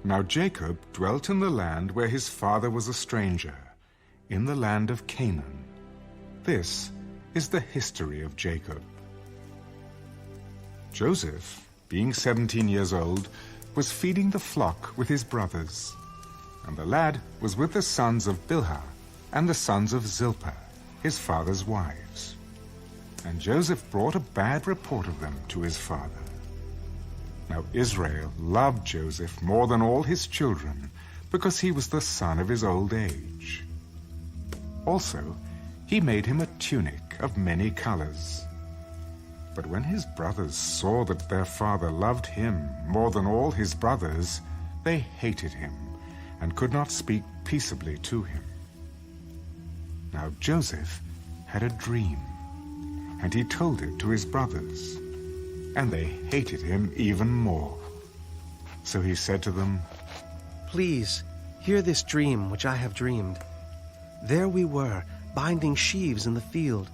Now Jacob dwelt in the land where his father was a stranger, in the land of Canaan. This is the history of Jacob. Joseph, being 17 years old, was feeding the flock with his brothers. And the lad was with the sons of Bilhah and the sons of Zilpah, his father's wives. And Joseph brought a bad report of them to his father. Now Israel loved Joseph more than all his children, because he was the son of his old age. Also, he made him a tunic of many colors. But when his brothers saw that their father loved him more than all his brothers, they hated him and could not speak peaceably to him. Now Joseph had a dream, and he told it to his brothers, and they hated him even more. So he said to them, "Please, hear this dream which I have dreamed. There we were, binding sheaves in the field.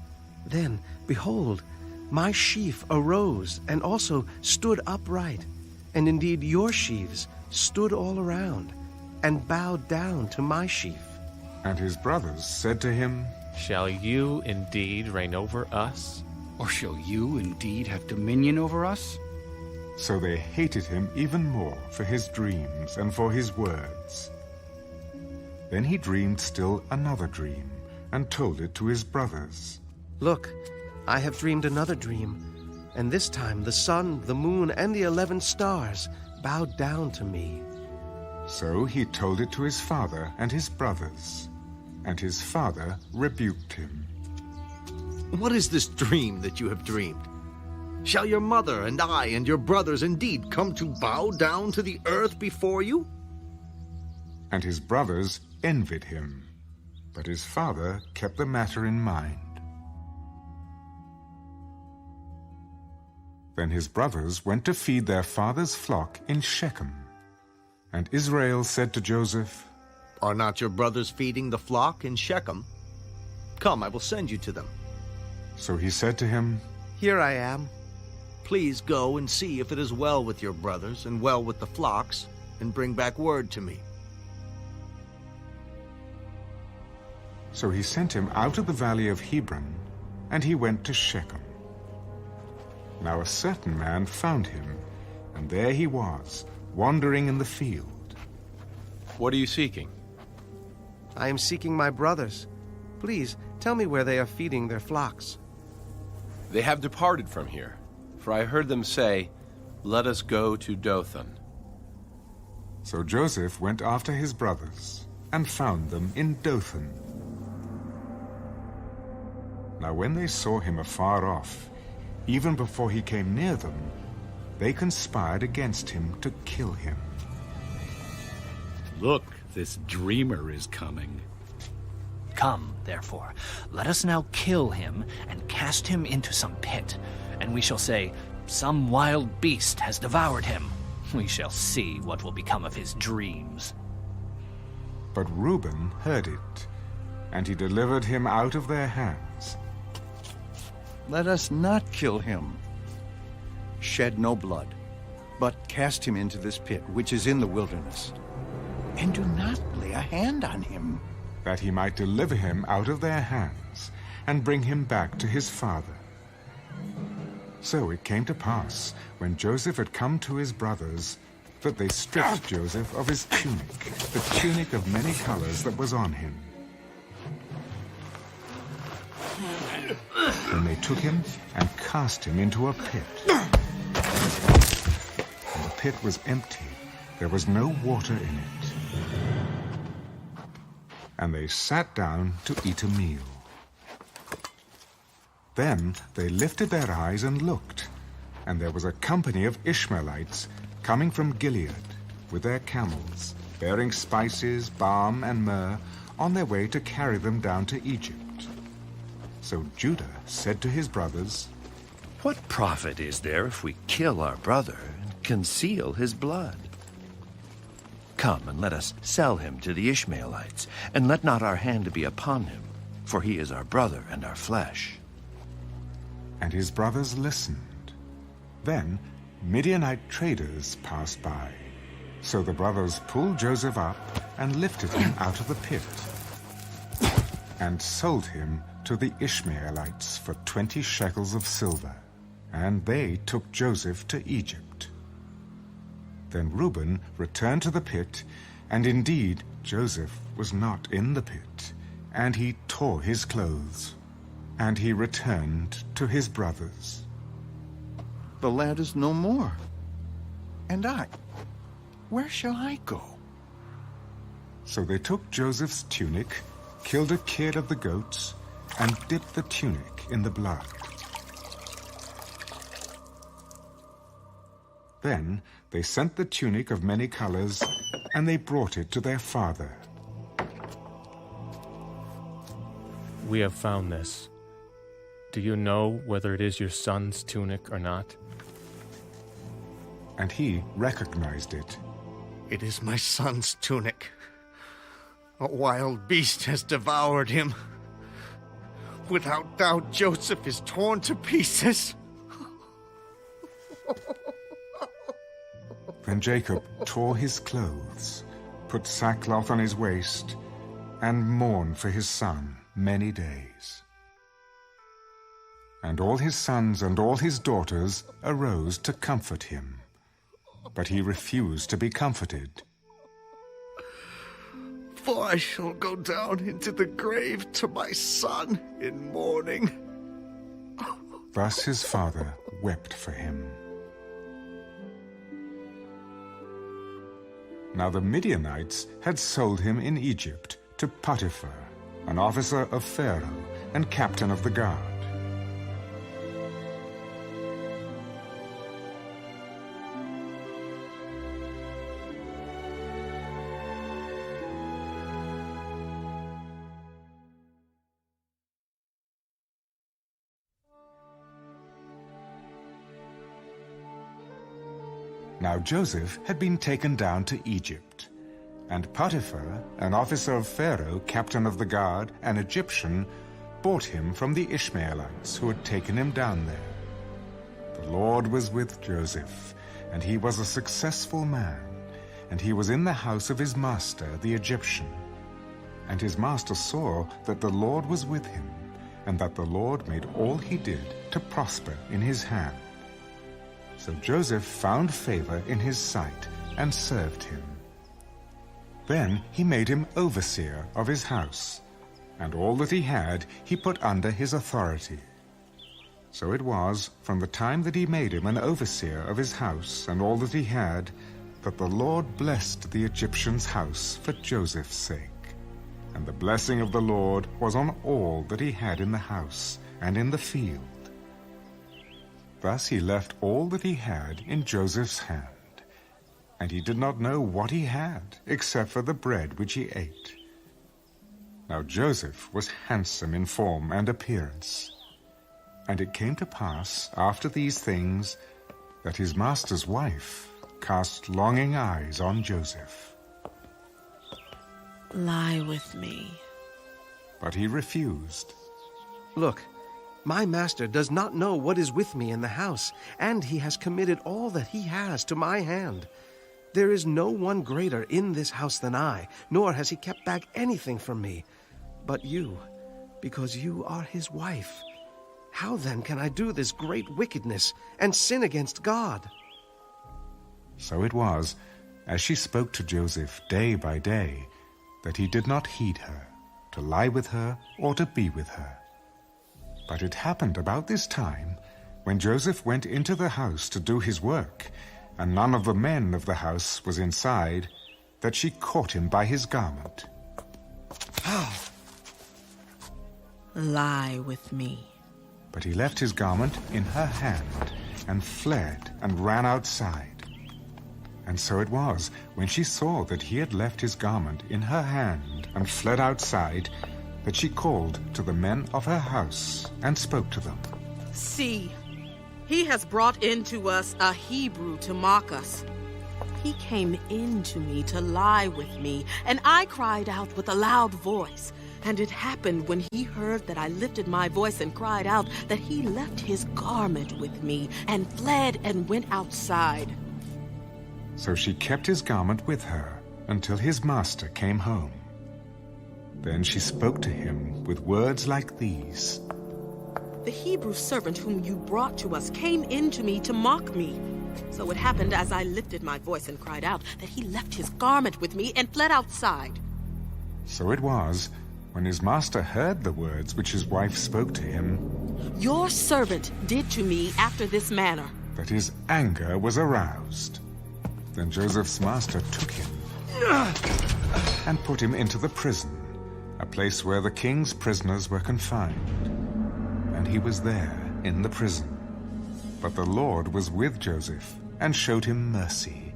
Then, behold, my sheaf arose and also stood upright, and indeed your sheaves stood all around, and bowed down to my sheaf." And his brothers said to him, "Shall you indeed reign over us? Or shall you indeed have dominion over us?" So they hated him even more for his dreams and for his words. Then he dreamed still another dream, and told it to his brothers. "Look, I have dreamed another dream, and this time the sun, the moon, and the 11 stars bowed down to me." So he told it to his father and his brothers, and his father rebuked him. "What is this dream that you have dreamed? Shall your mother and I and your brothers indeed come to bow down to the earth before you?" And his brothers envied him, but his father kept the matter in mind. Then his brothers went to feed their father's flock in Shechem. And Israel said to Joseph, "Are not your brothers feeding the flock in Shechem? Come, I will send you to them." So he said to him, "Here I am." "Please go and see if it is well with your brothers and well with the flocks, and bring back word to me." So he sent him out of the valley of Hebron, and he went to Shechem. Now a certain man found him, and there he was, wandering in the field. What are you seeking?" "I am seeking my brothers. Please, tell me where they are feeding their flocks." They have departed from here, for I heard them say, 'Let us go to Dothan.'" So Joseph went after his brothers, and found them in Dothan. Now when they saw him afar off, even before he came near them, they conspired against him to kill him. Look, this dreamer is coming. Come, therefore, let us now kill him and cast him into some pit, and we shall say, 'Some wild beast has devoured him.' We shall see what will become of his dreams." But Reuben heard it, and he delivered him out of their hands. "Let us not kill him. Shed no blood, but cast him into this pit which is in the wilderness, and do not lay a hand on him." That he might deliver him out of their hands, and bring him back to his father. So it came to pass, when Joseph had come to his brothers, that they stripped Joseph of his tunic, the tunic of many colors that was on him. Then they took him and cast him into a pit. And the pit was empty, there was no water in it. And they sat down to eat a meal. Then they lifted their eyes and looked, and there was a company of Ishmaelites coming from Gilead with their camels, bearing spices, balm, and myrrh, on their way to carry them down to Egypt. So Judah said to his brothers, "What profit is there if we kill our brother and conceal his blood? Come and let us sell him to the Ishmaelites, and let not our hand be upon him, for he is our brother and our flesh." And his brothers listened. Then Midianite traders passed by, So the brothers pulled Joseph up and lifted him out of the pit and sold him to the Ishmaelites for 20 shekels of silver. And they took Joseph to Egypt. Then Reuben returned to the pit, and indeed Joseph was not in the pit, and he tore his clothes, and he returned to his brothers. The lad is no more. And I, where shall I go? So they took Joseph's tunic, killed a kid of the goats, and dipped the tunic in the blood. Then they sent the tunic of many colors, and they brought it to their father. We have found this. Do you know whether it is your son's tunic or not? And he recognized it. It is my son's tunic. A wild beast has devoured him. Without doubt, Joseph is torn to pieces. Then Jacob tore his clothes, put sackcloth on his waist, and mourned for his son many days. And all his sons and all his daughters arose to comfort him, but he refused to be comforted. For I shall go down into the grave to my son in mourning. Thus his father wept for him. Now the Midianites had sold him in Egypt to Potiphar, an officer of Pharaoh and captain of the guard. Now Joseph had been taken down to Egypt, and Potiphar, an officer of Pharaoh, captain of the guard, an Egyptian, bought him from the Ishmaelites who had taken him down there. The Lord was with Joseph, and he was a successful man, and he was in the house of his master, the Egyptian. And his master saw that the Lord was with him, and that the Lord made all he did to prosper in his hand. So Joseph found favor in his sight and served him. Then he made him overseer of his house, and all that he had he put under his authority. So it was, from the time that he made him an overseer of his house and all that he had, that the Lord blessed the Egyptian's house for Joseph's sake. And the blessing of the Lord was on all that he had in the house and in the field. Thus he left all that he had in Joseph's hand, and he did not know what he had except for the bread which he ate. Now Joseph was handsome in form and appearance. And it came to pass after these things that his master's wife cast longing eyes on Joseph. Lie with me. But he refused. Look, my master does not know what is with me in the house, and he has committed all that he has to my hand. There is no one greater in this house than I, nor has he kept back anything from me. But you, because you are his wife. How then can I do this great wickedness and sin against God? So it was, as she spoke to Joseph day by day, that he did not heed her, to lie with her or to be with her. But it happened about this time, when Joseph went into the house to do his work, and none of the men of the house was inside, that she caught him by his garment. Lie with me. But he left his garment in her hand, and fled and ran outside. And so it was, when she saw that he had left his garment in her hand and fled outside, that she called to the men of her house and spoke to them. See, he has brought into us a Hebrew to mock us. He came in to me to lie with me, and I cried out with a loud voice. And it happened when he heard that I lifted my voice and cried out that he left his garment with me and fled and went outside. So she kept his garment with her until his master came home. Then she spoke to him with words like these: The Hebrew servant whom you brought to us came in to me to mock me. So it happened as I lifted my voice and cried out that he left his garment with me and fled outside. So it was, when his master heard the words which his wife spoke to him, Your servant did to me after this manner, that his anger was aroused. Then Joseph's master took him and put him into the prison, a place where the king's prisoners were confined. And he was there in the prison. But the Lord was with Joseph and showed him mercy,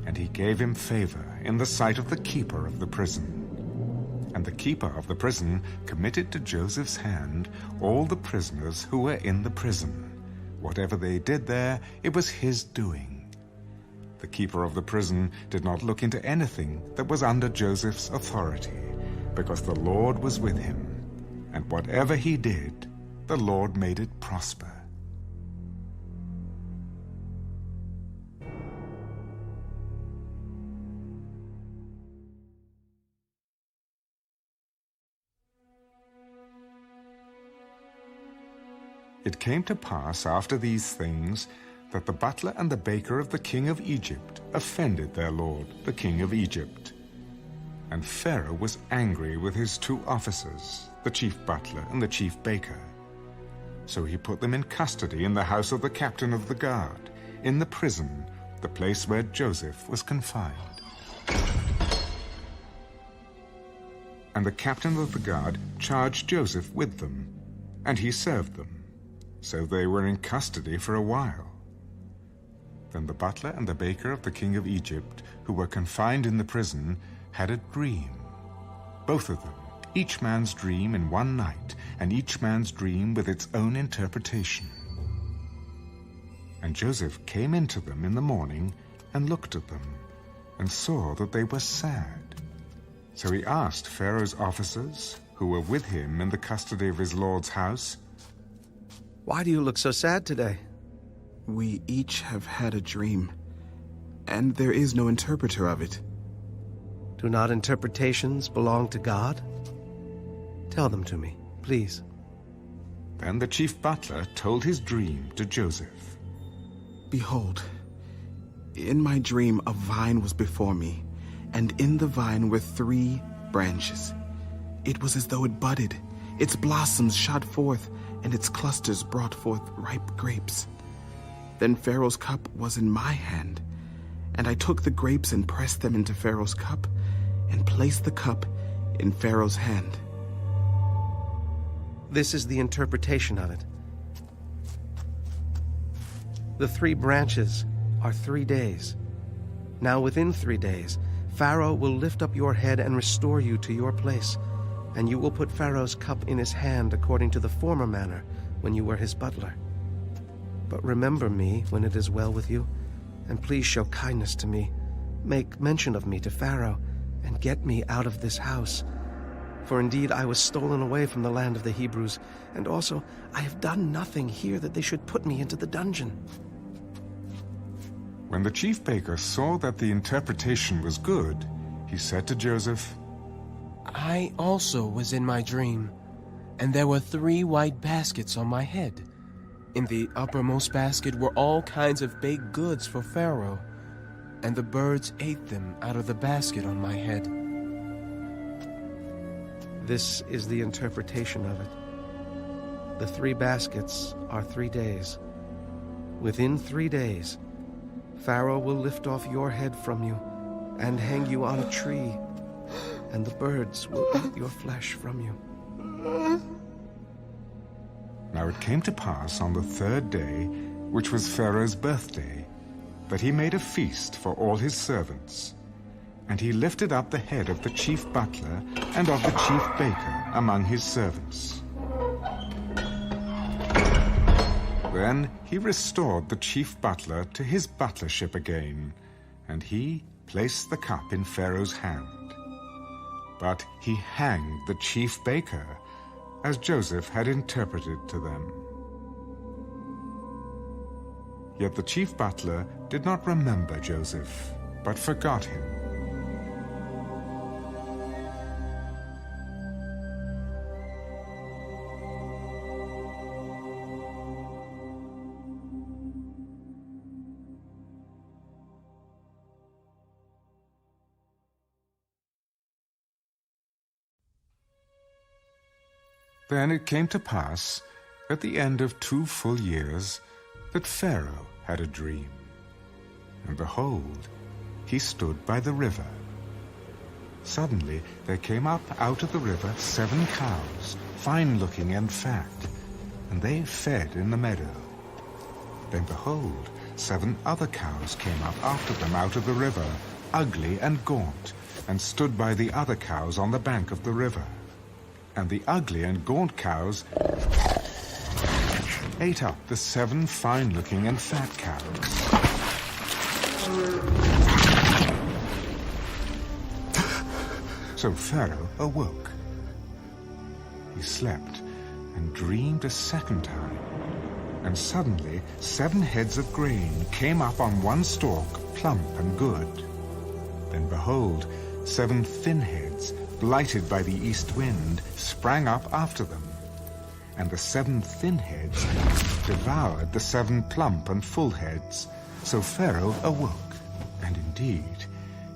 and he gave him favor in the sight of the keeper of the prison. And the keeper of the prison committed to Joseph's hand all the prisoners who were in the prison. Whatever they did there, it was his doing. The keeper of the prison did not look into anything that was under Joseph's authority, because the Lord was with him, and whatever he did, the Lord made it prosper. It came to pass after these things that the butler and the baker of the king of Egypt offended their lord, the king of Egypt. And Pharaoh was angry with his 2 officers, the chief butler and the chief baker. So he put them in custody in the house of the captain of the guard, in the prison, the place where Joseph was confined. And the captain of the guard charged Joseph with them, and he served them. So they were in custody for a while. Then the butler and the baker of the king of Egypt, who were confined in the prison, had a dream. Both of them, each man's dream in one night, and each man's dream with its own interpretation. And Joseph came into them in the morning and looked at them, and saw that they were sad. So he asked Pharaoh's officers, who were with him in the custody of his lord's house, Why do you look so sad today? We each have had a dream, and there is no interpreter of it. Do not interpretations belong to God? Tell them to me, please. Then the chief butler told his dream to Joseph. Behold, in my dream a vine was before me, and in the vine were 3 branches. It was as though it budded, its blossoms shot forth, and its clusters brought forth ripe grapes. Then Pharaoh's cup was in my hand, and I took the grapes and pressed them into Pharaoh's cup, and placed the cup in Pharaoh's hand. This is the interpretation of it. The 3 branches are 3 days. Now within 3 days, Pharaoh will lift up your head and restore you to your place, and you will put Pharaoh's cup in his hand according to the former manner when you were his butler. But remember me when it is well with you, and please show kindness to me. Make mention of me to Pharaoh, and get me out of this house. For indeed I was stolen away from the land of the Hebrews, and also I have done nothing here that they should put me into the dungeon. When the chief baker saw that the interpretation was good, he said to Joseph, I also was in my dream, and there were 3 white baskets on my head. In the uppermost basket were all kinds of baked goods for Pharaoh, and the birds ate them out of the basket on my head. This is the interpretation of it. The 3 baskets are 3 days. Within 3 days, Pharaoh will lift off your head from you and hang you on a tree, and the birds will eat your flesh from you. Now it came to pass on the 3rd day, which was Pharaoh's birthday, that he made a feast for all his servants. And he lifted up the head of the chief butler and of the chief baker among his servants. Then he restored the chief butler to his butlership again, and he placed the cup in Pharaoh's hand. But he hanged the chief baker, as Joseph had interpreted to them. Yet the chief butler did not remember Joseph, but forgot him. Then it came to pass, at the end of 2 full years, that Pharaoh had a dream. And behold, he stood by the river. Suddenly there came up out of the river 7 cows, fine-looking and fat, and they fed in the meadow. Then behold, 7 other cows came up after them out of the river, ugly and gaunt, and stood by the other cows on the bank of the river. And the ugly and gaunt cows ate up the 7 fine-looking and fat cows. So Pharaoh awoke. He slept and dreamed a second time. And suddenly 7 heads of grain came up on one stalk, plump and good. Then behold, 7 thin heads, blighted by the east wind, sprang up after them. And the 7 thin heads devoured the 7 plump and full heads. So Pharaoh awoke, and indeed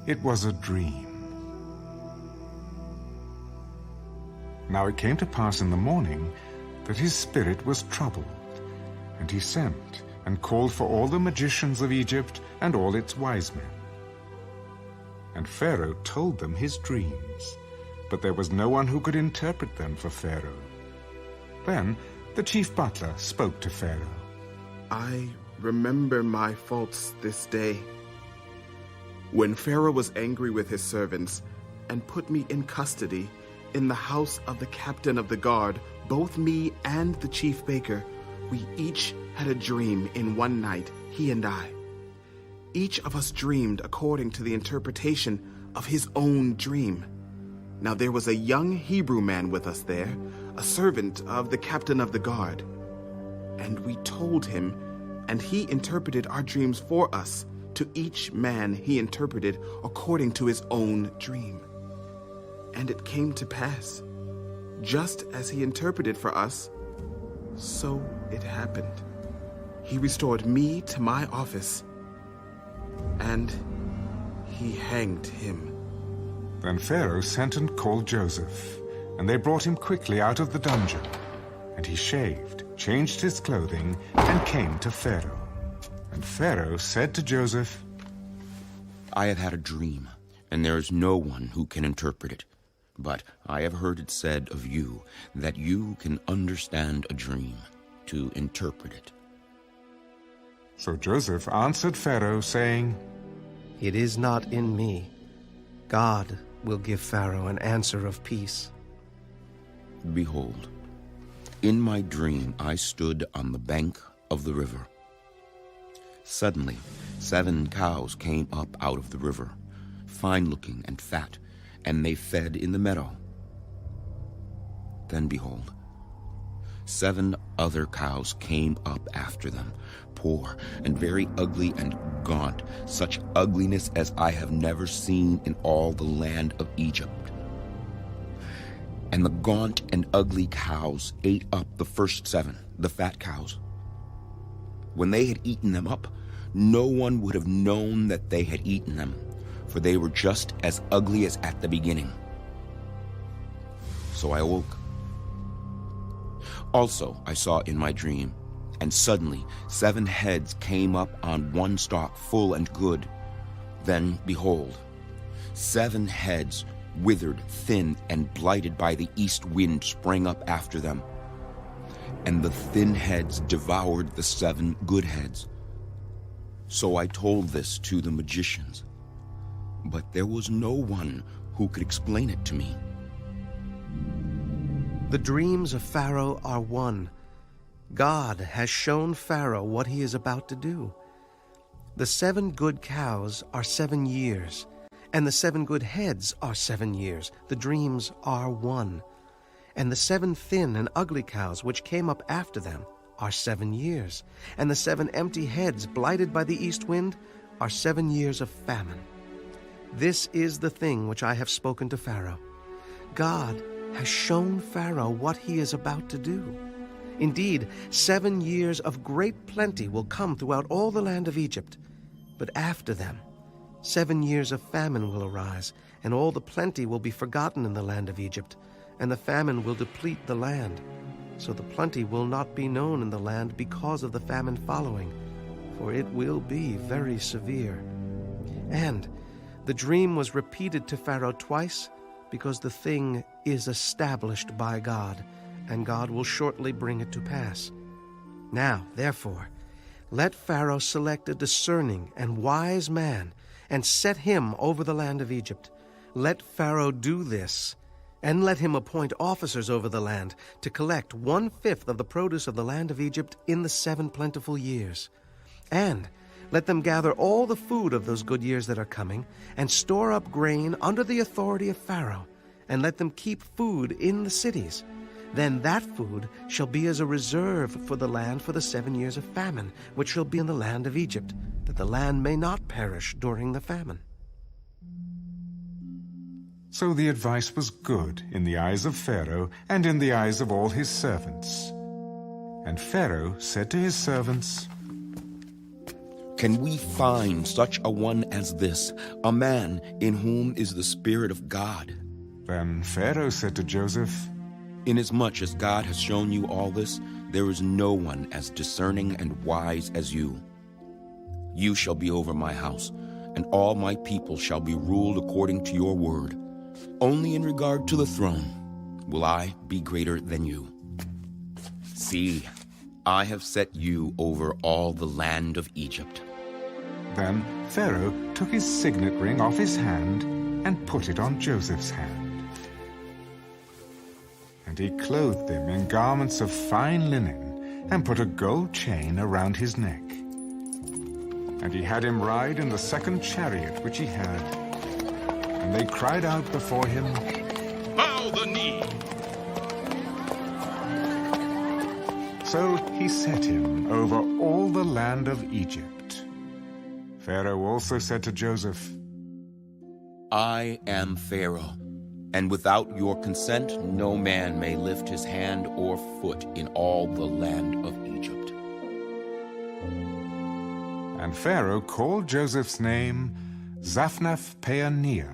it was a dream. Now it came to pass in the morning that his spirit was troubled, and he sent and called for all the magicians of Egypt and all its wise men. And Pharaoh told them his dreams, but there was no one who could interpret them for Pharaoh. Then the chief butler spoke to Pharaoh. I remember my faults this day. When Pharaoh was angry with his servants and put me in custody in the house of the captain of the guard, both me and the chief baker, we each had a dream in one night, he and I. Each of us dreamed according to the interpretation of his own dream. Now there was a young Hebrew man with us there, a servant of the captain of the guard. And we told him, and he interpreted our dreams for us. To each man he interpreted according to his own dream. And it came to pass, just as he interpreted for us, so it happened. He restored me to my office, and he hanged him. Then Pharaoh sent and called Joseph, and they brought him quickly out of the dungeon. And he shaved, changed his clothing, and came to Pharaoh. And Pharaoh said to Joseph, I have had a dream, and there is no one who can interpret it. But I have heard it said of you that you can understand a dream, to interpret it. So Joseph answered Pharaoh, saying, It is not in me. God will give Pharaoh an answer of peace. Behold, in my dream I stood on the bank of the river. Suddenly 7 cows came up out of the river, fine-looking and fat, and they fed in the meadow. Then behold, 7 other cows came up after them, poor and very ugly and gaunt, such ugliness as I have never seen in all the land of Egypt. And the gaunt and ugly cows ate up the first 7, the fat cows. When they had eaten them up, no one would have known that they had eaten them, for they were just as ugly as at the beginning. So I awoke. Also I saw in my dream, and suddenly 7 heads came up on one stalk, full and good. Then, behold, 7 heads, withered, thin, and blighted by the east wind, sprang up after them. And the thin heads devoured the 7 good heads. So I told this to the magicians, but there was no one who could explain it to me. The dreams of Pharaoh are one. God has shown Pharaoh what he is about to do. The 7 good cows are 7 years, and the 7 good heads are 7 years. The dreams are one. And the 7 thin and ugly cows which came up after them are 7 years, and the 7 empty heads blighted by the east wind are 7 years of famine. This is the thing which I have spoken to Pharaoh. God has shown Pharaoh what he is about to do. Indeed, 7 years of great plenty will come throughout all the land of Egypt. But after them, 7 years of famine will arise, and all the plenty will be forgotten in the land of Egypt, and the famine will deplete the land. So the plenty will not be known in the land because of the famine following, for it will be very severe. And the dream was repeated to Pharaoh twice, because the thing is established by God, and God will shortly bring it to pass. Now, therefore, let Pharaoh select a discerning and wise man, and set him over the land of Egypt. Let Pharaoh do this, and let him appoint officers over the land to collect 1/5 of the produce of the land of Egypt in the 7 plentiful years. And let them gather all the food of those good years that are coming, and store up grain under the authority of Pharaoh, and let them keep food in the cities. Then that food shall be as a reserve for the land for the 7 years of famine, which shall be in the land of Egypt, that the land may not perish during the famine. So the advice was good in the eyes of Pharaoh and in the eyes of all his servants. And Pharaoh said to his servants, Can we find such a one as this, a man in whom is the Spirit of God? Then Pharaoh said to Joseph, Inasmuch as God has shown you all this, there is no one as discerning and wise as you. You shall be over my house, and all my people shall be ruled according to your word. Only in regard to the throne will I be greater than you. See, I have set you over all the land of Egypt. Then Pharaoh took his signet ring off his hand and put it on Joseph's hand. And he clothed him in garments of fine linen and put a gold chain around his neck. And he had him ride in the 2nd chariot which he had. And they cried out before him, Bow the knee! So he set him over all the land of Egypt. Pharaoh also said to Joseph, I am Pharaoh, and without your consent no man may lift his hand or foot in all the land of Egypt. And Pharaoh called Joseph's name Zaphnath-Paaneah,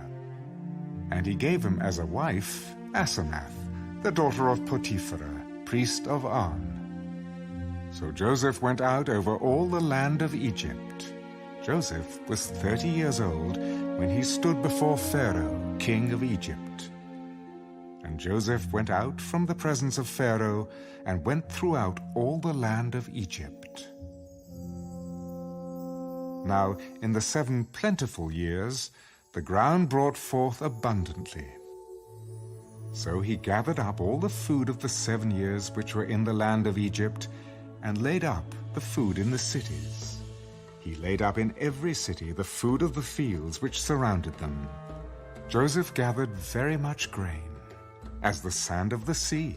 and he gave him as a wife Asenath, the daughter of Potiphera, priest of On. So Joseph went out over all the land of Egypt. Joseph was 30 years old when he stood before Pharaoh, king of Egypt. And Joseph went out from the presence of Pharaoh and went throughout all the land of Egypt. Now, in the 7 plentiful years, the ground brought forth abundantly. So he gathered up all the food of the 7 years which were in the land of Egypt, and laid up the food in the cities. He laid up in every city the food of the fields which surrounded them. Joseph gathered very much grain, as the sand of the sea,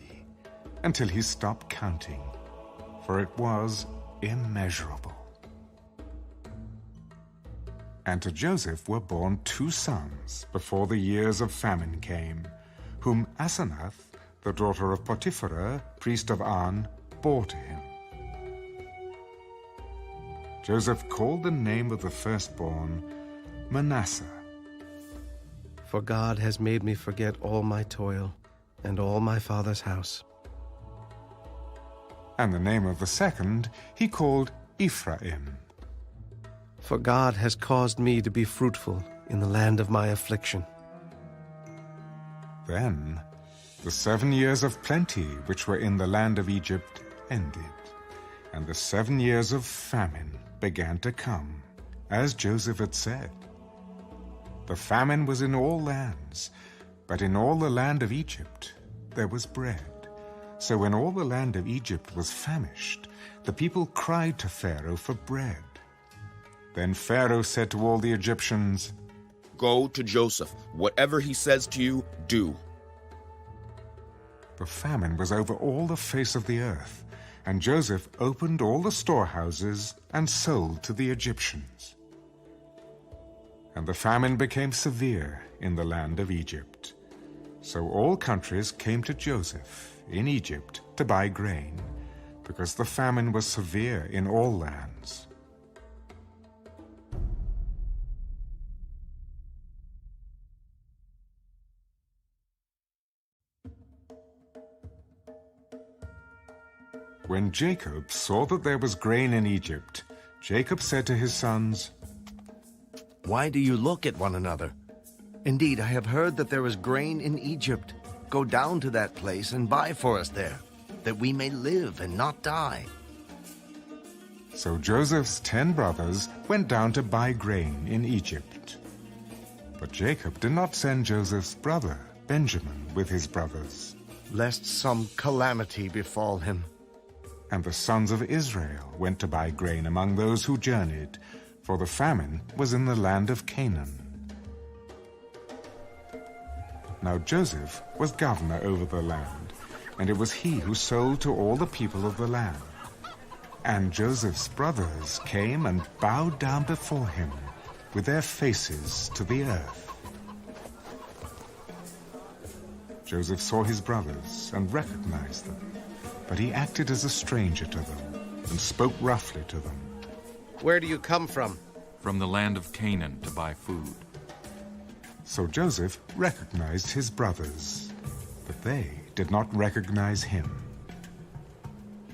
until he stopped counting, for it was immeasurable. And to Joseph were born 2 sons before the years of famine came, whom Asenath, the daughter of Potiphera, priest of On, bore to him. Joseph called the name of the firstborn Manasseh. For God has made me forget all my toil and all my father's house. And the name of the second he called Ephraim. For God has caused me to be fruitful in the land of my affliction. Then the 7 years of plenty which were in the land of Egypt ended, and the 7 years of famine began to come, as Joseph had said. The famine was in all lands, but in all the land of Egypt there was bread. So when all the land of Egypt was famished, the people cried to Pharaoh for bread. Then Pharaoh said to all the Egyptians, Go to Joseph. Whatever he says to you, do. The famine was over all the face of the earth, and Joseph opened all the storehouses and sold to the Egyptians. and the famine became severe in the land of Egypt. So all countries came to Joseph in Egypt to buy grain, because the famine was severe in all lands. When Jacob saw that there was grain in Egypt, Jacob said to his sons, "Why do you look at one another? Indeed, I have heard that there is grain in Egypt. Go down to that place and buy for us there, that we may live and not die." So Joseph's 10 brothers went down to buy grain in Egypt. But Jacob did not send Joseph's brother, Benjamin, with his brothers, lest some calamity befall him. And the sons of Israel went to buy grain among those who journeyed, for the famine was in the land of Canaan. Now Joseph was governor over the land, and it was he who sold to all the people of the land. And Joseph's brothers came and bowed down before him, with their faces to the earth. Joseph saw his brothers and recognized them, but he acted as a stranger to them and spoke roughly to them. "Where do you come from?" "From the land of Canaan to buy food." So Joseph recognized his brothers, but they did not recognize him.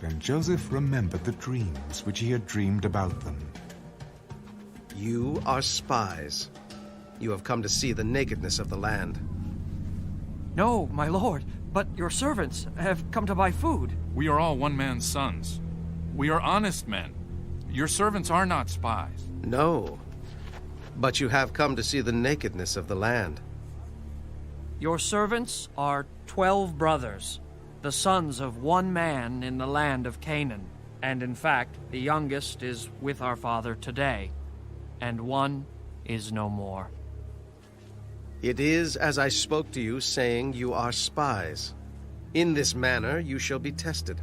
Then Joseph remembered the dreams which he had dreamed about them. "You are spies. You have come to see the nakedness of the land." "No, my lord, but your servants have come to buy food." "We are all one man's sons. We are honest men. Your servants are not spies." "No, but you have come to see the nakedness of the land." "Your servants are 12 brothers, the sons of one man in the land of Canaan. And in fact, the youngest is with our father today, and one is no more." "It is as I spoke to you, saying you are spies. In this manner you shall be tested.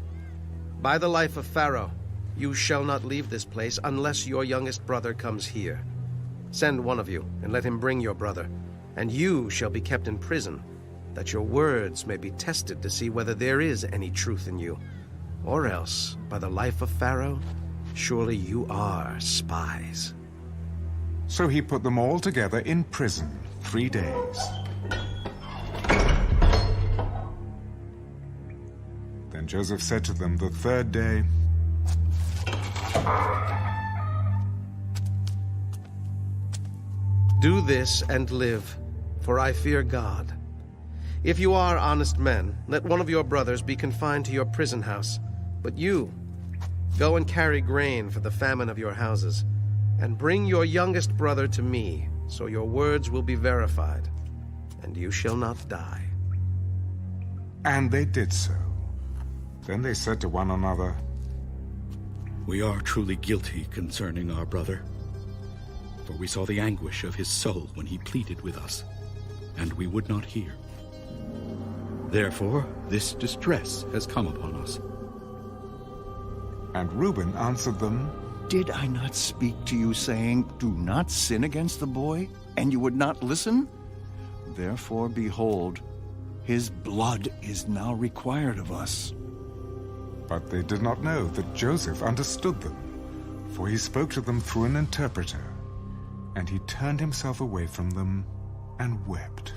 By the life of Pharaoh, you shall not leave this place unless your youngest brother comes here. Send one of you, and let him bring your brother, and you shall be kept in prison, that your words may be tested to see whether there is any truth in you. Or else, by the life of Pharaoh, surely you are spies." So he put them all together in prison 3 days. Then Joseph said to them the 3rd day, "Do this and live, for I fear God. If you are honest men, let one of your brothers be confined to your prison house. But you, go and carry grain for the famine of your houses, and bring your youngest brother to me, so your words will be verified, and you shall not die." And they did so. Then they said to one another, "We are truly guilty concerning our brother, for we saw the anguish of his soul when he pleaded with us, and we would not hear. Therefore, this distress has come upon us." And Reuben answered them, "Did I not speak to you, saying, 'Do not sin against the boy,' and you would not listen? Therefore, behold, his blood is now required of us." But they did not know that Joseph understood them, for he spoke to them through an interpreter. And he turned himself away from them and wept.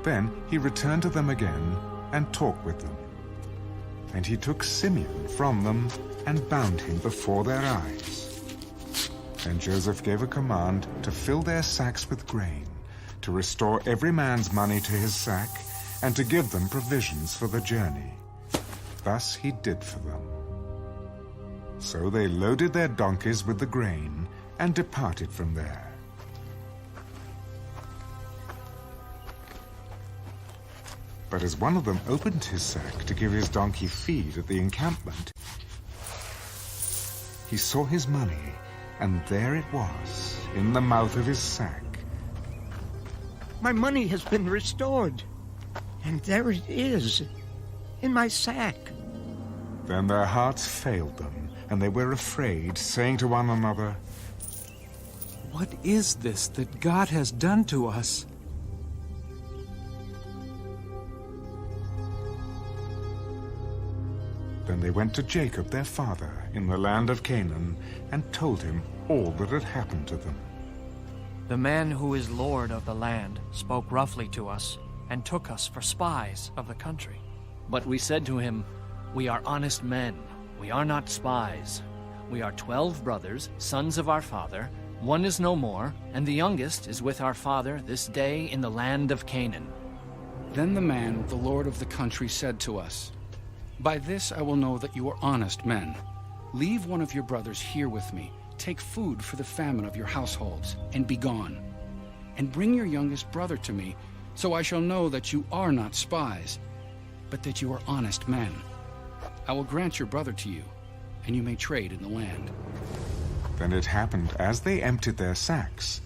Then he returned to them again and talked with them. And he took Simeon from them and bound him before their eyes. Then Joseph gave a command to fill their sacks with grain, to restore every man's money to his sack, and to give them provisions for the journey. Thus he did for them. So they loaded their donkeys with the grain and departed from there. But as one of them opened his sack to give his donkey feed at the encampment, he saw his money, and there it was, in the mouth of his sack. "My money has been restored, and there it is, in my sack." Then their hearts failed them, and they were afraid, saying to one another, What is this that God has done to us? Then they went to Jacob their father in the land of Canaan and told him all that had happened to them. The man who is lord of the land spoke roughly to us and took us for spies of the country. But we said to him, "We are honest men. We are not spies. We are 12 brothers, sons of our father. One is no more, and the youngest is with our father this day in the land of Canaan." Then the man, the lord of the country, said to us, "By this I will know that you are honest men. Leave one of your brothers here with me. Take food for the famine of your households, and be gone. And bring your youngest brother to me, so I shall know that you are not spies, but that you are honest men. I will grant your brother to you, and you may trade in the land." Then it happened as they emptied their sacks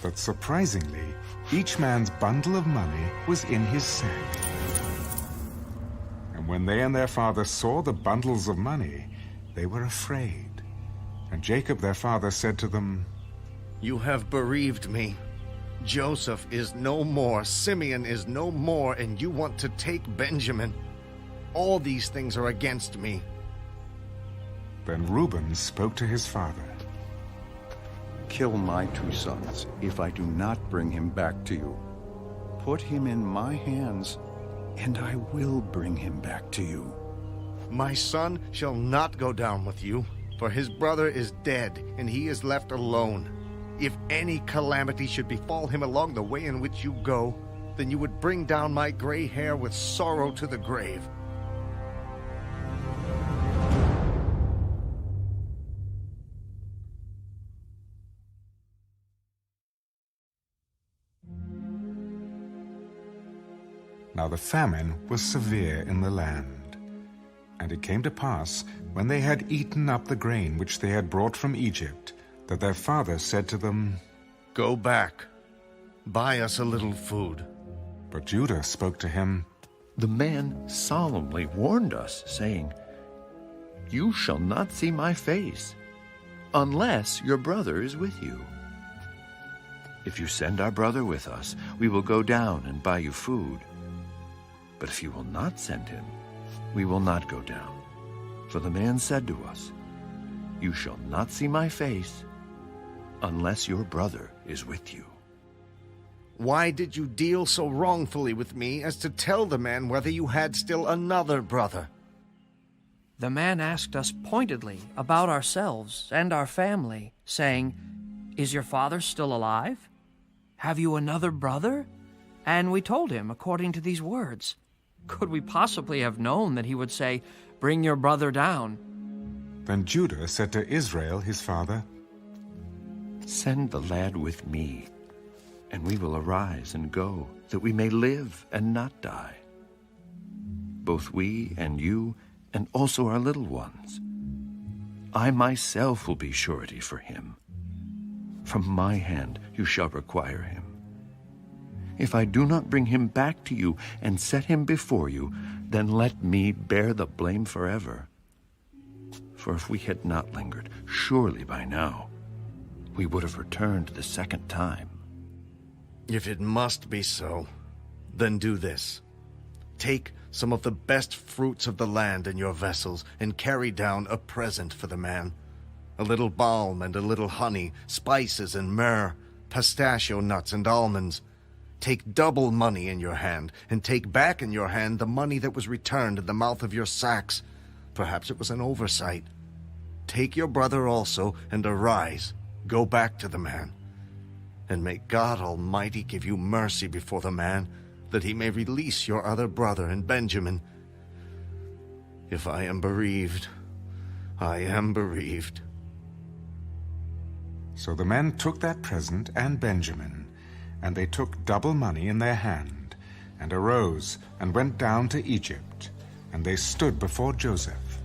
that surprisingly each man's bundle of money was in his sack. And when they and their father saw the bundles of money, they were afraid. And Jacob their father said to them, "You have bereaved me. Joseph is no more, Simeon is no more, and you want to take Benjamin. All these things are against me." Then Reuben spoke to his father. Kill my 2 sons if I do not bring him back to you. Put him in my hands, and I will bring him back to you. "My son shall not go down with you, for his brother is dead, and he is left alone. If any calamity should befall him along the way in which you go, then you would bring down my gray hair with sorrow to the grave." Now the famine was severe in the land. And it came to pass, when they had eaten up the grain which they had brought from Egypt, that their father said to them, "Go back, buy us a little food." But Judah spoke to him, "The man solemnly warned us, saying, 'You shall not see my face, unless your brother is with you. If you send our brother with us, we will go down and buy you food. But if you will not send him, we will not go down. For the man said to us, You shall not see my face, unless your brother is with you.'" "Why did you deal so wrongfully with me as to tell the man whether you had still another brother?" The man asked us pointedly about ourselves and our family, saying, "Is your father still alive? Have you another brother?" And we told him according to these words. Could we possibly have known that he would say, "Bring your brother down"? Then Judah said to Israel his father, "Send the lad with me, and we will arise and go, that we may live and not die. Both we and you, and also our little ones. I myself will be surety for him. From my hand you shall require him. If I do not bring him back to you and set him before you, then let me bear the blame forever. For if we had not lingered, surely by now we would have returned the second time." "If it must be so, then do this. Take some of the best fruits of the land in your vessels and carry down a present for the man. A little balm and a little honey, spices and myrrh, pistachio nuts and almonds. Take double money in your hand, and take back in your hand the money that was returned in the mouth of your sacks. Perhaps it was an oversight. Take your brother also, and arise, go back to the man. And may God Almighty give you mercy before the man, that he may release your other brother and Benjamin. If I am bereaved, I am bereaved." So the men took that present and Benjamin, and they took double money in their hand, and arose and went down to Egypt, and they stood before Joseph.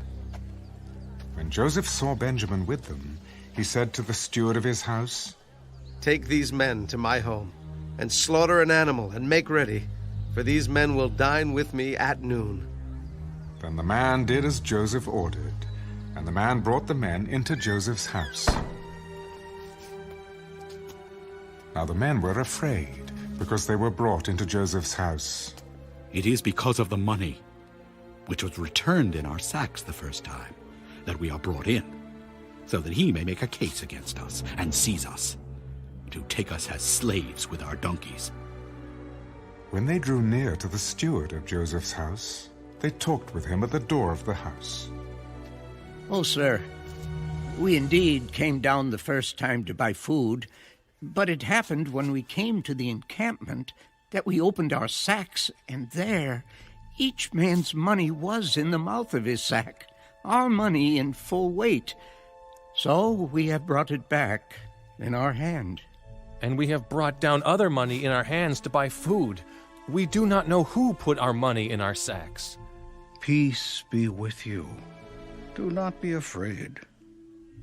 When Joseph saw Benjamin with them, he said to the steward of his house, "Take these men to my home, and slaughter an animal and make ready, for these men will dine with me at noon." Then the man did as Joseph ordered, and the man brought the men into Joseph's house. Now the men were afraid, because they were brought into Joseph's house. It is because of the money, which was returned in our sacks the first time, that we are brought in, so that he may make a case against us and seize us, to take us as slaves with our donkeys. When they drew near to the steward of Joseph's house, they talked with him at the door of the house. "Oh, sir, we indeed came down the first time to buy food, but it happened when we came to the encampment that we opened our sacks, and there each man's money was in the mouth of his sack, our money in full weight. So we have brought it back in our hand." And we have brought down other money in our hands to buy food. We do not know who put our money in our sacks. Peace be with you. Do not be afraid.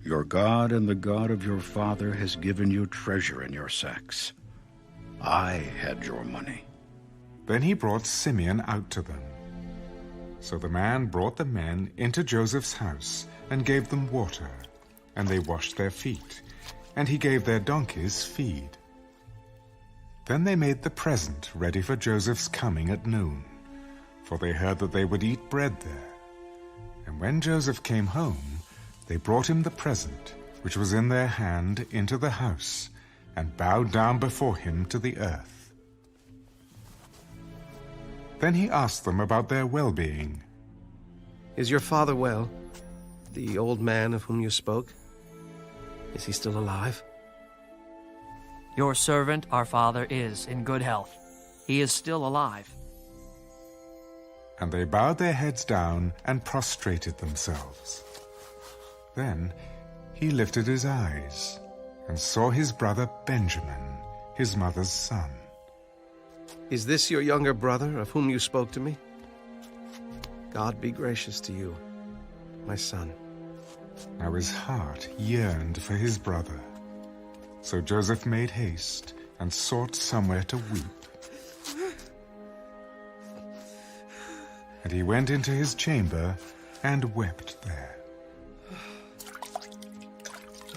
Your God and the God of your father has given you treasure in your sacks. I had your money. Then he brought Simeon out to them. So the man brought the men into Joseph's house and gave them water, and they washed their feet, and he gave their donkeys feed. Then they made the present ready for Joseph's coming at noon, for they heard that they would eat bread there. And when Joseph came home, they brought him the present, which was in their hand, into the house, and bowed down before him to the earth. Then he asked them about their well-being. "Is your father well? The old man of whom you spoke? Is he still alive?" Your servant, our father, is in good health. He is still alive. And they bowed their heads down and prostrated themselves. Then he lifted his eyes and saw his brother Benjamin, his mother's son. "Is this your younger brother of whom you spoke to me? God be gracious to you, my son." Now his heart yearned for his brother. So Joseph made haste and sought somewhere to weep. And he went into his chamber and wept there.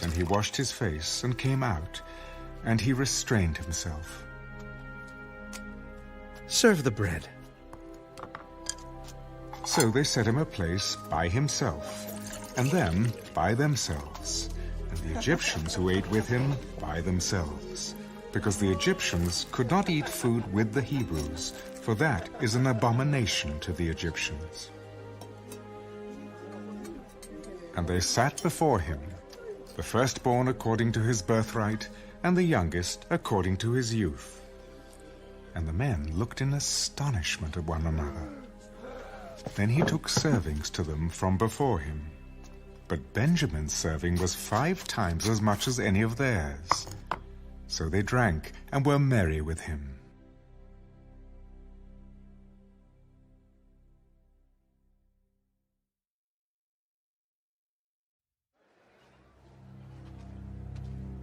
Then he washed his face and came out, and he restrained himself. "Serve the bread." So they set him a place by himself, and them by themselves, and the Egyptians who ate with him by themselves, because the Egyptians could not eat food with the Hebrews, for that is an abomination to the Egyptians. And they sat before him, the firstborn according to his birthright, and the youngest according to his youth. And the men looked in astonishment at one another. Then he took servings to them from before him. But Benjamin's serving was 5 times as much as any of theirs. So they drank and were merry with him.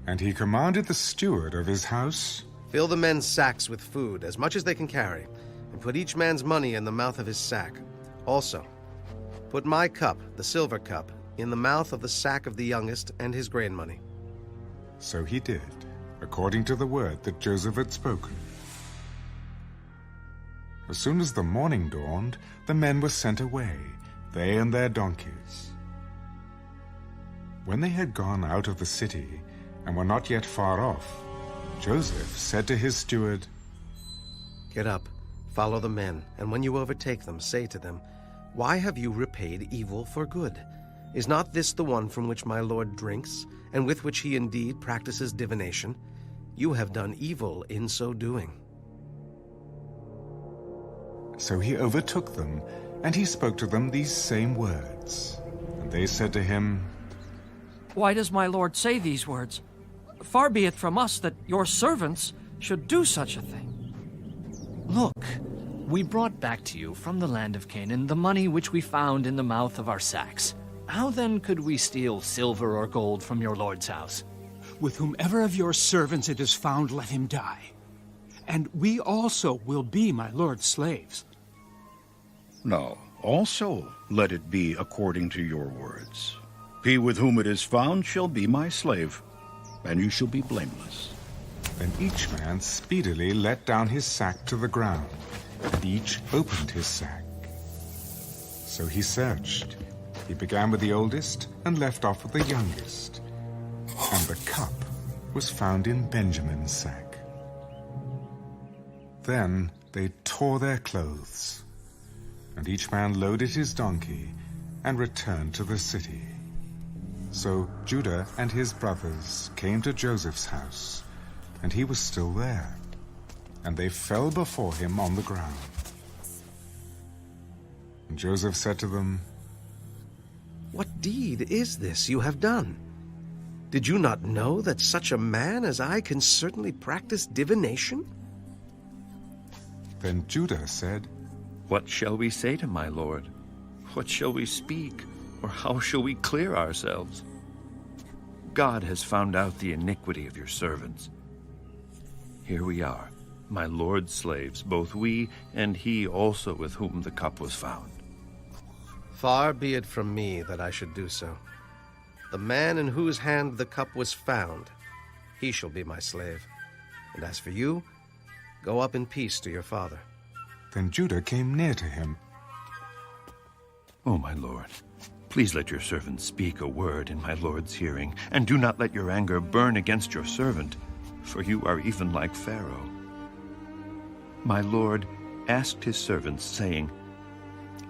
And he commanded the steward of his house, "Fill the men's sacks with food, as much as they can carry, and put each man's money in the mouth of his sack. Also, put my cup, the silver cup, in the mouth of the sack of the youngest and his grain money." So he did, according to the word that Joseph had spoken. As soon as the morning dawned, the men were sent away, they and their donkeys. When they had gone out of the city and were not yet far off, Joseph said to his steward, "Get up, follow the men, and when you overtake them, say to them, 'Why have you repaid evil for good? Is not this the one from which my lord drinks, and with which he indeed practices divination? You have done evil in so doing.'" So he overtook them, and he spoke to them these same words. And they said to him, Why does my lord say these words? Far be it from us that your servants should do such a thing. Look, we brought back to you from the land of Canaan the money which we found in the mouth of our sacks. How then could we steal silver or gold from your lord's house? With whomever of your servants it is found, let him die. And we also will be my lord's slaves. No, also let it be according to your words. He with whom it is found shall be my slave, and you shall be blameless. Then each man speedily let down his sack to the ground, and each opened his sack. So he searched. He began with the oldest and left off with the youngest. And the cup was found in Benjamin's sack. Then they tore their clothes, and each man loaded his donkey and returned to the city. So Judah and his brothers came to Joseph's house, and he was still there, and they fell before him on the ground. And Joseph said to them, "What deed is this you have done? Did you not know that such a man as I can certainly practice divination?" Then Judah said, "What shall we say to my lord? What shall we speak, or how shall we clear ourselves? God has found out the iniquity of your servants. Here we are, my lord's slaves, both we and he also with whom the cup was found." Far be it from me that I should do so. The man in whose hand the cup was found, he shall be my slave. And as for you, go up in peace to your father. Then Judah came near to him. "Oh, my lord, please let your servant speak a word in my lord's hearing, and do not let your anger burn against your servant, for you are even like Pharaoh." My lord asked his servants, saying,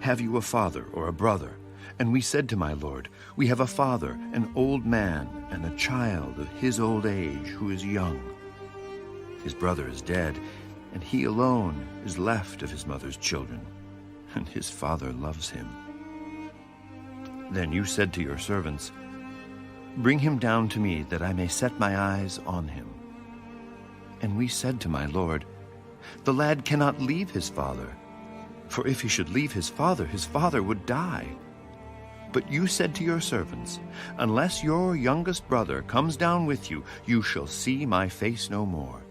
"Have you a father or a brother?" And we said to my lord, "We have a father, an old man, and a child of his old age who is young. His brother is dead, and he alone is left of his mother's children, and his father loves him." Then you said to your servants, "Bring him down to me, that I may set my eyes on him." And we said to my lord, "The lad cannot leave his father, for if he should leave his father would die." But you said to your servants, "Unless your youngest brother comes down with you, you shall see my face no more."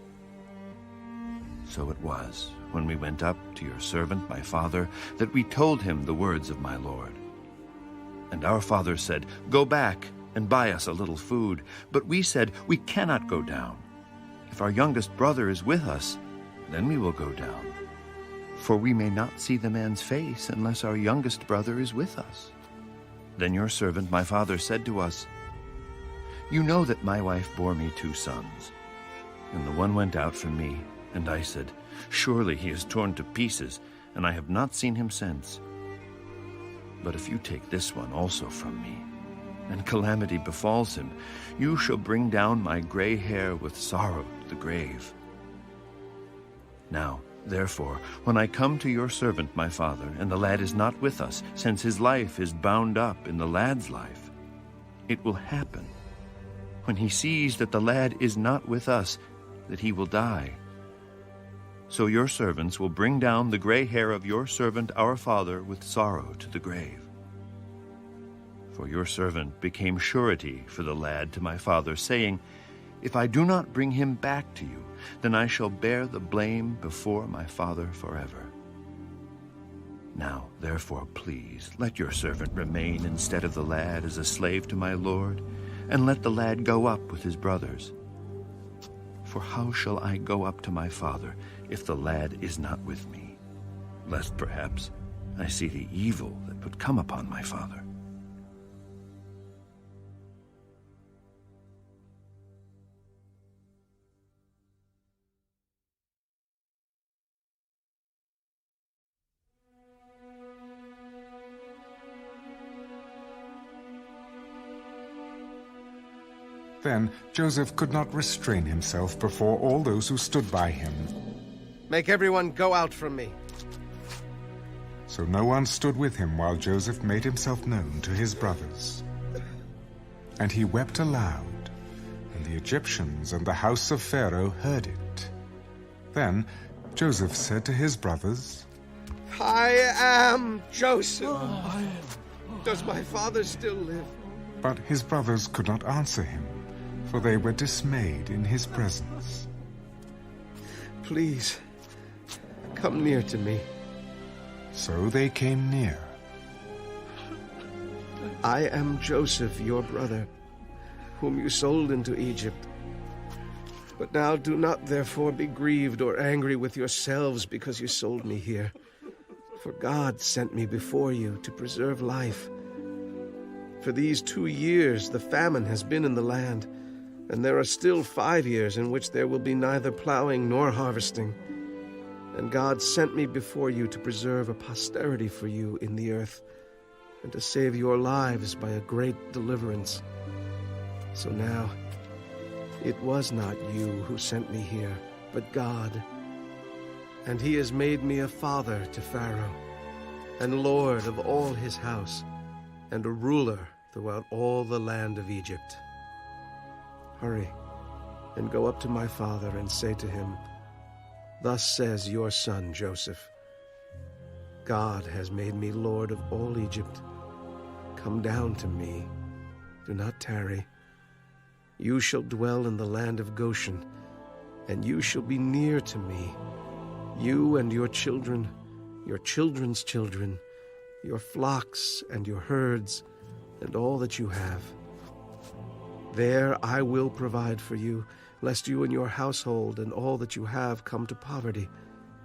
So it was, when we went up to your servant my father, that we told him the words of my lord. And our father said, "Go back and buy us a little food." But we said, "We cannot go down. If our youngest brother is with us, then we will go down. For we may not see the man's face unless our youngest brother is with us." Then your servant my father said to us, "You know that my wife bore me 2 sons, and the one went out from me, and I said, 'Surely he is torn to pieces, and I have not seen him since.' But if you take this one also from me, and calamity befalls him, you shall bring down my gray hair with sorrow to the grave. Now, therefore, when I come to your servant my father, and the lad is not with us, since his life is bound up in the lad's life, it will happen, when he sees that the lad is not with us, that he will die. So your servants will bring down the gray hair of your servant our father with sorrow to the grave. For your servant became surety for the lad to my father, saying, 'If I do not bring him back to you, then I shall bear the blame before my father forever.' Now, therefore, please, let your servant remain instead of the lad as a slave to my lord, and let the lad go up with his brothers. For how shall I go up to my father if the lad is not with me, lest perhaps I see the evil that would come upon my father?" Then Joseph could not restrain himself before all those who stood by him. "Make everyone go out from me." So no one stood with him while Joseph made himself known to his brothers. And he wept aloud, and the Egyptians and the house of Pharaoh heard it. Then Joseph said to his brothers, "I am Joseph. Does my father still live?" But his brothers could not answer him, for they were dismayed in his presence. "Please, come near to me." So they came near. "I am Joseph, your brother, whom you sold into Egypt. But now do not therefore be grieved or angry with yourselves because you sold me here. For God sent me before you to preserve life. For these 2 years the famine has been in the land, and there are still 5 years in which there will be neither plowing nor harvesting. And God sent me before you to preserve a posterity for you in the earth, and to save your lives by a great deliverance. So now, it was not you who sent me here, but God. And he has made me a father to Pharaoh, and lord of all his house, and a ruler throughout all the land of Egypt. Hurry, and go up to my father and say to him, 'Thus says your son Joseph, God has made me lord of all Egypt. Come down to me, do not tarry. You shall dwell in the land of Goshen, and you shall be near to me, you and your children, your children's children, your flocks and your herds, and all that you have. There I will provide for you, lest you and your household and all that you have come to poverty,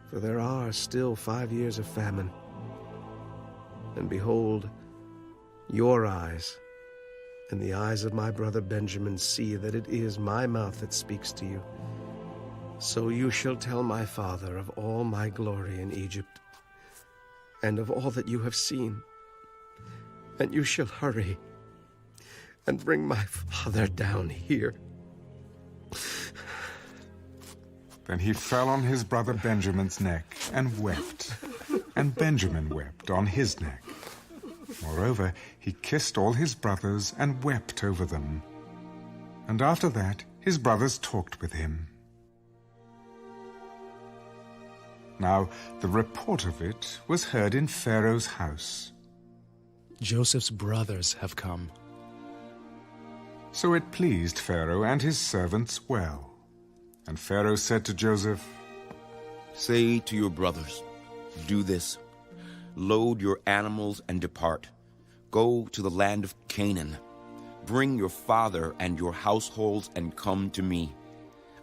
for there are still 5 years of famine. And behold, your eyes and the eyes of my brother Benjamin see that it is my mouth that speaks to you. So you shall tell my father of all my glory in Egypt, and of all that you have seen. And you shall hurry and bring my father down here.' Then he fell on his brother Benjamin's neck and wept, and Benjamin wept on his neck. Moreover, he kissed all his brothers and wept over them. And after that, his brothers talked with him. Now, the report of it was heard in Pharaoh's house. Joseph's brothers have come. So it pleased Pharaoh and his servants well. And Pharaoh said to Joseph, "Say to your brothers, do this. Load your animals and depart. Go to the land of Canaan. Bring your father and your households and come to me.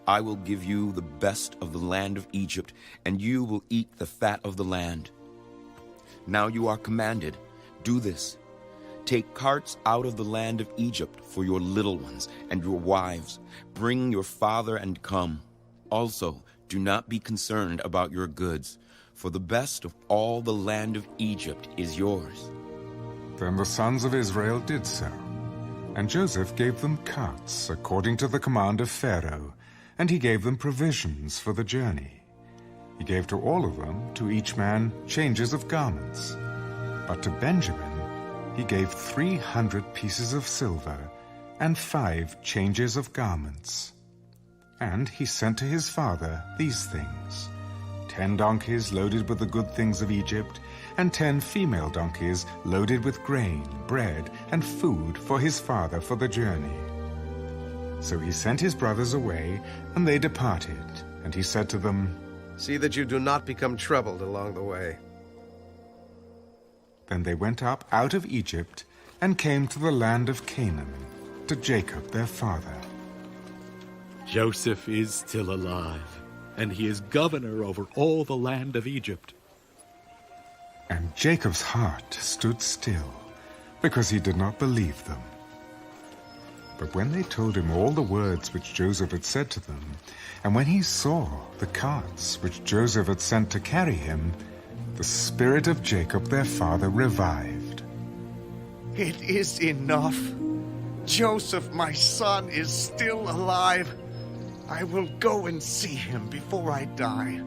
I will give you the best of the land of Egypt, and you will eat the fat of the land. Now you are commanded, do this. Take carts out of the land of Egypt for your little ones and your wives. Bring your father and come. Also, do not be concerned about your goods, for the best of all the land of Egypt is yours." Then the sons of Israel did so, and Joseph gave them carts according to the command of Pharaoh, and he gave them provisions for the journey. He gave to all of them, to each man, changes of garments. But to Benjamin he gave 300 pieces of silver and 5 changes of garments. And he sent to his father these things: 10 donkeys loaded with the good things of Egypt, and 10 female donkeys loaded with grain, bread, and food for his father for the journey. So he sent his brothers away, and they departed. And he said to them, "See that you do not become troubled along the way." Then they went up out of Egypt and came to the land of Canaan, to Jacob their father. Joseph is still alive, and he is governor over all the land of Egypt. And Jacob's heart stood still, because he did not believe them. But when they told him all the words which Joseph had said to them, and when he saw the carts which Joseph had sent to carry him, the spirit of Jacob their father revived. It is enough. Joseph, my son, is still alive. I will go and see him before I die.